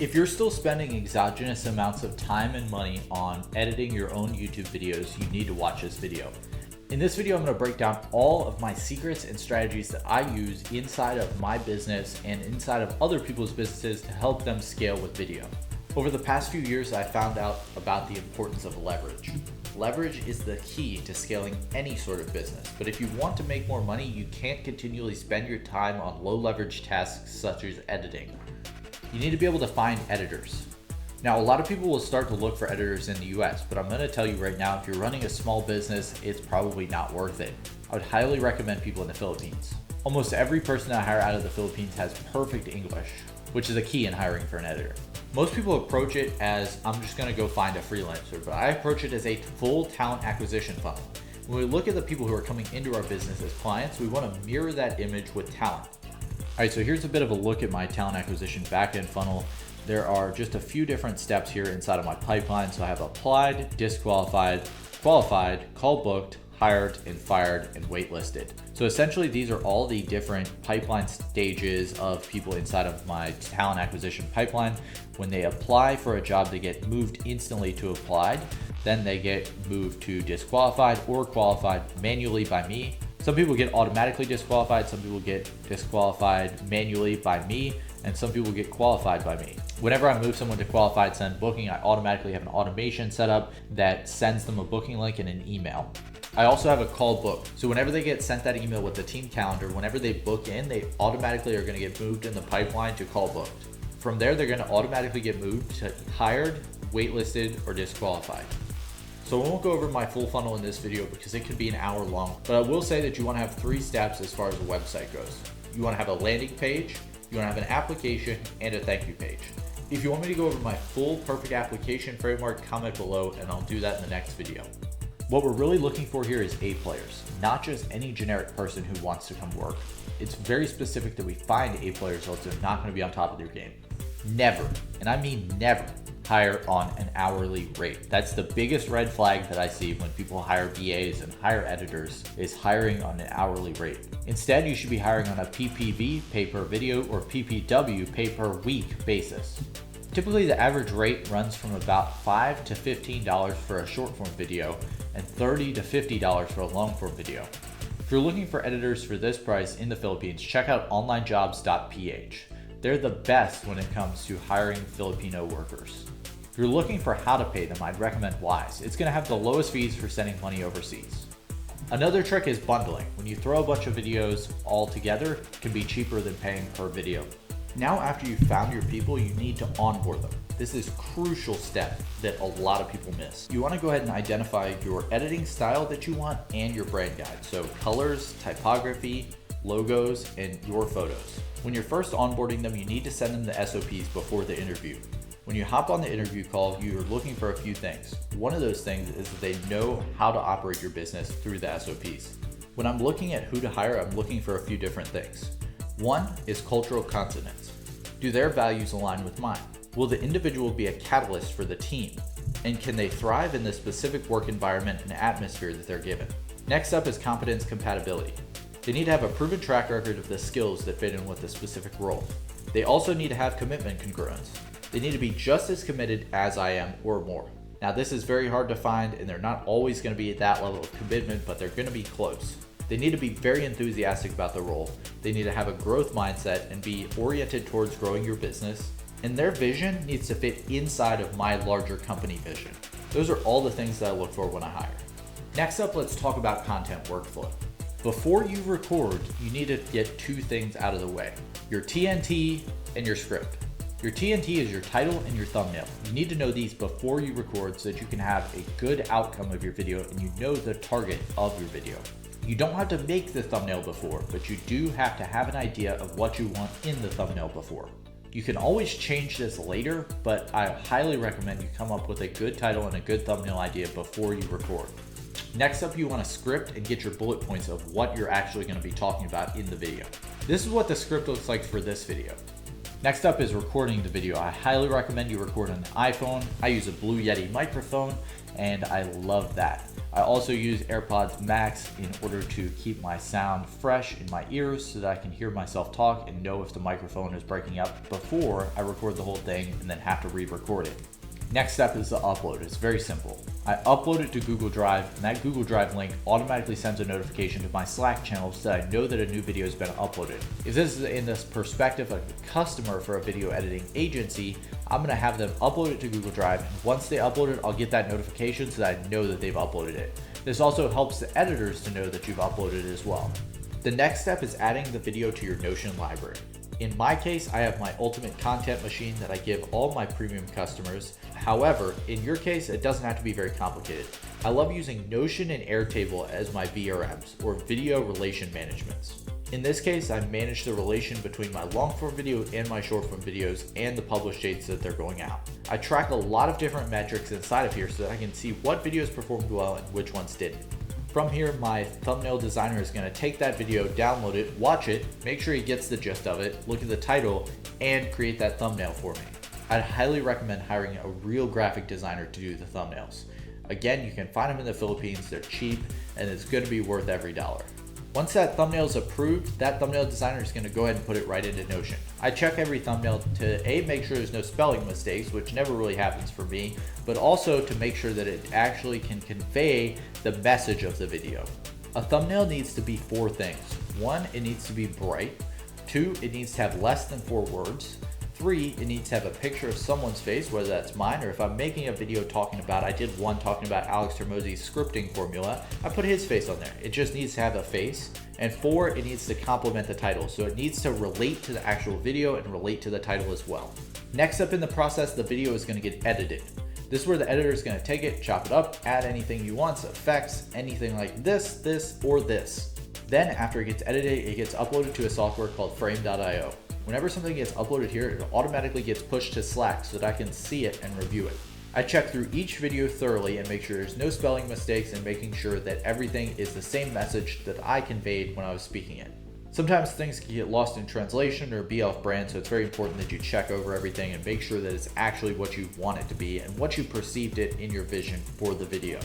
If you're still spending exogenous amounts of time and money on editing your own YouTube videos, you need to watch this video. In this video, I'm going to break down all of my secrets and strategies that I use inside of my business and inside of other people's businesses to help them scale with video. Over the past few years, I found out about the importance of leverage. Leverage is the key to scaling any sort of business, but if you want to make more money, you can't continually spend your time on low leverage tasks such as editing. You need to be able to find editors. Now, a lot of people will start to look for editors in the US, but I'm going to tell you right now, if you're running a small business, it's probably not worth it. I would highly recommend people in the Philippines. Almost every person that I hire out of the Philippines has perfect English, which is a key in hiring for an editor. Most people approach it as, I'm just going to go find a freelancer, but I approach it as a full talent acquisition funnel. When we look at the people who are coming into our business as clients, we want to mirror that image with talent. All right, so here's a bit of a look at my talent acquisition backend funnel. There are just a few different steps here inside of my pipeline. So I have applied, disqualified, qualified, call booked, hired, and fired, and waitlisted. So essentially, these are all the different pipeline stages of people inside of my talent acquisition pipeline. When they apply for a job, they get moved instantly to applied. Then they get moved to disqualified or qualified manually by me. Some people get automatically disqualified, some people get disqualified manually by me, and some people get qualified by me. Whenever I move someone to qualified send booking, I automatically have an automation set up that sends them a booking link and an email. I also have a call book. So whenever they get sent that email with the team calendar, whenever they book in, they automatically are gonna get moved in the pipeline to call booked. From there, they're gonna automatically get moved to hired, waitlisted, or disqualified. So I won't go over my full funnel in this video because it could be an hour long, but I will say that you want to have 3 steps as far as a website goes. You want to have a landing page, you want to have an application, and a thank you page. If you want me to go over my full perfect application framework, comment below and I'll do that in the next video. What we're really looking for here is A players, not just any generic person who wants to come work. It's very specific that we find A players or else they're not going to be on top of their game. Never, and I mean never, hire on an hourly rate. That's the biggest red flag that I see when people hire VAs and hire editors, is hiring on an hourly rate. Instead, you should be hiring on a PPV, pay per video, or PPW, pay per week basis. Typically, the average rate runs from about $5 to $15 for a short form video and $30 to $50 for a long form video. If you're looking for editors for this price in the Philippines, check out onlinejobs.ph. They're the best when it comes to hiring Filipino workers. If you're looking for how to pay them, I'd recommend Wise. It's gonna have the lowest fees for sending money overseas. Another trick is bundling. When you throw a bunch of videos all together, it can be cheaper than paying per video. Now, after you've found your people, you need to onboard them. This is a crucial step that a lot of people miss. You wanna go ahead and identify your editing style that you want and your brand guide. So colors, typography, logos, and your photos. When you're first onboarding them, you need to send them the SOPs before the interview. When you hop on the interview call, you're looking for a few things. One of those things is that they know how to operate your business through the SOPs. When I'm looking at who to hire, I'm looking for a few different things. One is cultural consonance. Do their values align with mine? Will the individual be a catalyst for the team? And can they thrive in the specific work environment and atmosphere that they're given? Next up is competence compatibility. They need to have a proven track record of the skills that fit in with the specific role. They also need to have commitment congruence. They need to be just as committed as I am or more. Now, this is very hard to find and they're not always going to be at that level of commitment, but they're going to be close. They need to be very enthusiastic about the role. They need to have a growth mindset and be oriented towards growing your business. And their vision needs to fit inside of my larger company vision. Those are all the things that I look for when I hire. Next up, let's talk about content workflow. Before you record, you need to get 2 things out of the way: your TNT and your script. Your TNT is your title and your thumbnail. You need to know these before you record so that you can have a good outcome of your video and you know the target of your video. You don't have to make the thumbnail before, but you do have to have an idea of what you want in the thumbnail before. You can always change this later, but I highly recommend you come up with a good title and a good thumbnail idea before you record. Next up, you want to script and get your bullet points of what you're actually going to be talking about in the video. This is what the script looks like for this video. Next up is recording the video. I highly recommend you record on an iPhone. I use a Blue Yeti microphone and I love that. I also use AirPods Max in order to keep my sound fresh in my ears so that I can hear myself talk and know if the microphone is breaking up before I record the whole thing and then have to re-record it. Next step is the upload. It's very simple. I upload it to Google Drive, and that Google Drive link automatically sends a notification to my Slack channel so that I know that a new video has been uploaded. If this is in this perspective of a customer for a video editing agency, I'm gonna have them upload it to Google Drive, and once they upload it, I'll get that notification so that I know that they've uploaded it. This also helps the editors to know that you've uploaded it as well. The next step is adding the video to your Notion library. In my case, I have my ultimate content machine that I give all my premium customers. However, in your case, it doesn't have to be very complicated. I love using Notion and Airtable as my VRMs, or video relation managements. In this case, I manage the relation between my long form video and my short form videos and the published dates that they're going out. I track a lot of different metrics inside of here so that I can see what videos performed well and which ones didn't. From here, my thumbnail designer is going to take that video, download it, watch it, make sure he gets the gist of it, look at the title, and create that thumbnail for me. I'd highly recommend hiring a real graphic designer to do the thumbnails. Again, you can find them in the Philippines, they're cheap, and it's going to be worth every dollar. Once that thumbnail is approved, that thumbnail designer is going to go ahead and put it right into Notion. I check every thumbnail to make sure there's no spelling mistakes, which never really happens for me, but also to make sure that it actually can convey the message of the video. A thumbnail needs to be 4 things. 1, it needs to be bright. 2, it needs to have less than 4 words. 3, it needs to have a picture of someone's face, whether that's mine or if I'm making a video I did one talking about Alex Hormozi's scripting formula, I put his face on there. It just needs to have a face. And 4, it needs to complement the title. So it needs to relate to the actual video and relate to the title as well. Next up in the process, the video is going to get edited. This is where the editor is going to take it, chop it up, add anything you want, effects, anything like this, or this. Then after it gets edited, it gets uploaded to a software called frame.io. Whenever something gets uploaded here, it automatically gets pushed to Slack so that I can see it and review it. I check through each video thoroughly and make sure there's no spelling mistakes and making sure that everything is the same message that I conveyed when I was speaking it. Sometimes things can get lost in translation or be off brand, so it's very important that you check over everything and make sure that it's actually what you want it to be and what you perceived it in your vision for the video.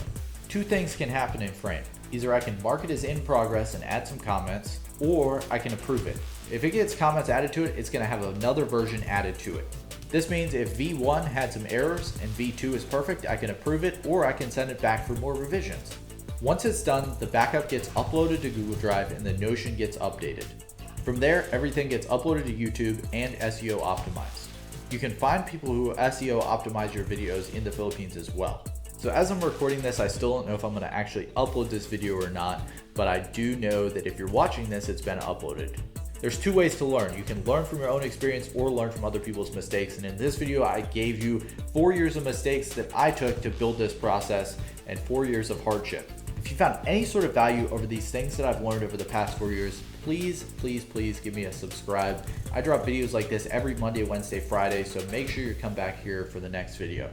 2 things can happen in Frame. Either I can mark it as in progress and add some comments, or I can approve it. If it gets comments added to it, it's going to have another version added to it. This means if V1 had some errors and V2 is perfect, I can approve it or I can send it back for more revisions. Once it's done, the backup gets uploaded to Google Drive and the Notion gets updated. From there, everything gets uploaded to YouTube and SEO optimized. You can find people who SEO optimize your videos in the Philippines as well. So as I'm recording this, I still don't know if I'm going to actually upload this video or not, but I do know that if you're watching this, it's been uploaded. There's 2 ways to learn. You can learn from your own experience or learn from other people's mistakes. And in this video, I gave you 4 years of mistakes that I took to build this process and 4 years of hardship. If you found any sort of value over these things that I've learned over the past 4 years, please give me a subscribe. I drop videos like this every Monday, Wednesday, Friday, so make sure you come back here for the next video.